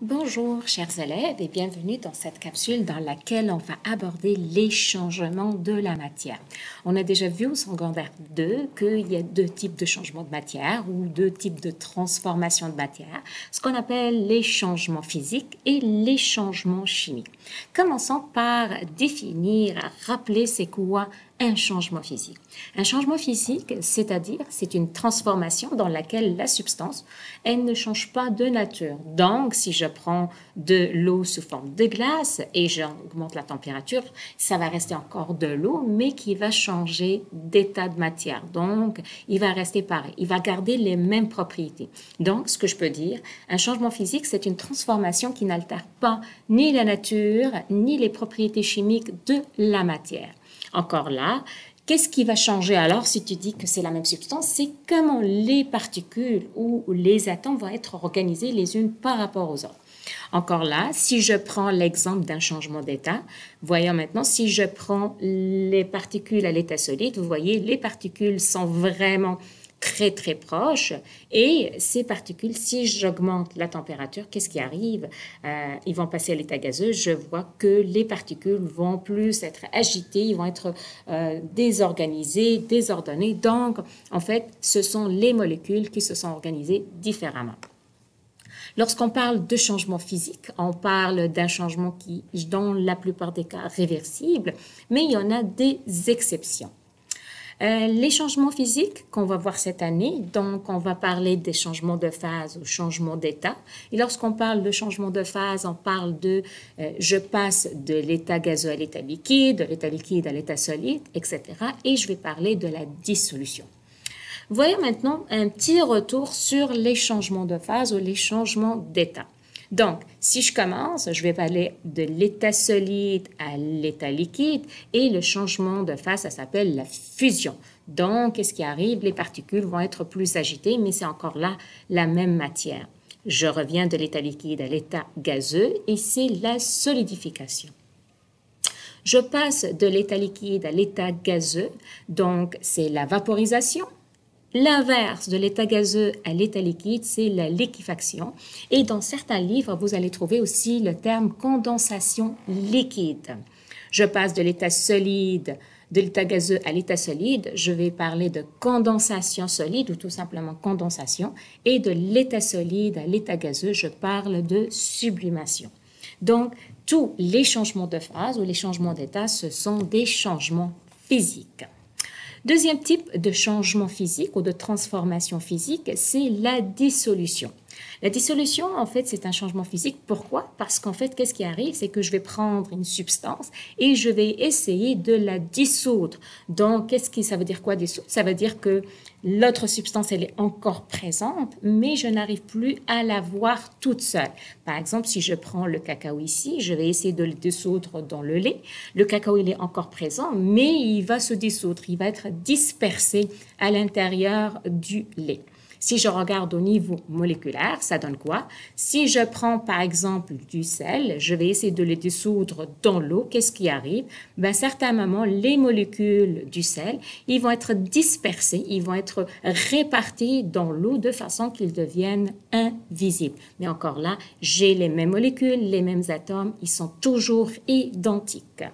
Bonjour chers élèves et bienvenue dans cette capsule dans laquelle on va aborder les changements de la matière. On a déjà vu au secondaire 2 qu'il y a deux types de changements de matière ou deux types de transformation de matière, ce qu'on appelle les changements physiques et les changements chimiques. Commençons par définir, rappeler c'est quoi un changement physique. Un changement physique, c'est-à-dire c'est une transformation dans laquelle la substance, elle ne change pas de nature. Donc, si je prends de l'eau sous forme de glace et j'augmente la température, ça va rester encore de l'eau, mais qui va changer d'état de matière. Donc, il va rester pareil. Il va garder les mêmes propriétés. Donc, ce que je peux dire, un changement physique, c'est une transformation qui n'altère pas ni la nature, ni les propriétés chimiques de la matière. Encore là, qu'est-ce qui va changer alors si tu dis que c'est la même substance? C'est comment les particules ou les atomes vont être organisés les unes par rapport aux autres. Encore là, si je prends l'exemple d'un changement d'état, voyons maintenant, si je prends les particules à l'état solide, vous voyez, les particules sont vraiment très proches et ces particules, si j'augmente la température, qu'est-ce qui arrive? Ils vont passer à l'état gazeux, je vois que les particules vont plus être agitées, ils vont être désorganisées, désordonnées. Donc, en fait, ce sont les molécules qui se sont organisées différemment. Lorsqu'on parle de changement physique, on parle d'un changement qui, dans la plupart des cas, réversible, mais il y en a des exceptions. Les changements physiques qu'on va voir cette année, donc on va parler des changements de phase ou changements d'état. Et lorsqu'on parle de changement de phase, on parle de je passe de l'état gazeux à l'état liquide, de l'état liquide à l'état solide, etc. Et je vais parler de la dissolution. Voyons maintenant un petit retour sur les changements de phase ou les changements d'état. Donc, si je commence, je vais parler de l'état solide à l'état liquide et le changement de phase, ça s'appelle la fusion. Donc, qu'est-ce qui arrive? Les particules vont être plus agitées, mais c'est encore là la même matière. Je reviens de l'état liquide à l'état gazeux et c'est la solidification. Je passe de l'état liquide à l'état gazeux, donc c'est la vaporisation. L'inverse de l'état gazeux à l'état liquide, c'est la liquéfaction. Et dans certains livres, vous allez trouver aussi le terme condensation liquide. Je passe de l'état solide, de l'état gazeux à l'état solide. Je vais parler de condensation solide ou tout simplement condensation. Et de l'état solide à l'état gazeux, je parle de sublimation. Donc, tous les changements de phase ou les changements d'état, ce sont des changements physiques. Deuxième type de changement physique ou de transformation physique, c'est la dissolution. La dissolution, en fait, c'est un changement physique. Pourquoi? Parce qu'en fait, qu'est-ce qui arrive? C'est que je vais prendre une substance et je vais essayer de la dissoudre. Donc, qu'est-ce que ça veut dire quoi dissoudre? Ça veut dire que l'autre substance, elle est encore présente, mais je n'arrive plus à la voir toute seule. Par exemple, si je prends le cacao ici, je vais essayer de le dissoudre dans le lait. Le cacao, il est encore présent, mais il va se dissoudre. Il va être dispersé à l'intérieur du lait. Si je regarde au niveau moléculaire, ça donne quoi? Si je prends par exemple du sel, je vais essayer de le dissoudre dans l'eau. Qu'est-ce qui arrive? À certains moments, les molécules du sel, ils vont être dispersés, ils vont être répartis dans l'eau de façon qu'ils deviennent invisibles. Mais encore là, j'ai les mêmes molécules, les mêmes atomes, ils sont toujours identiques.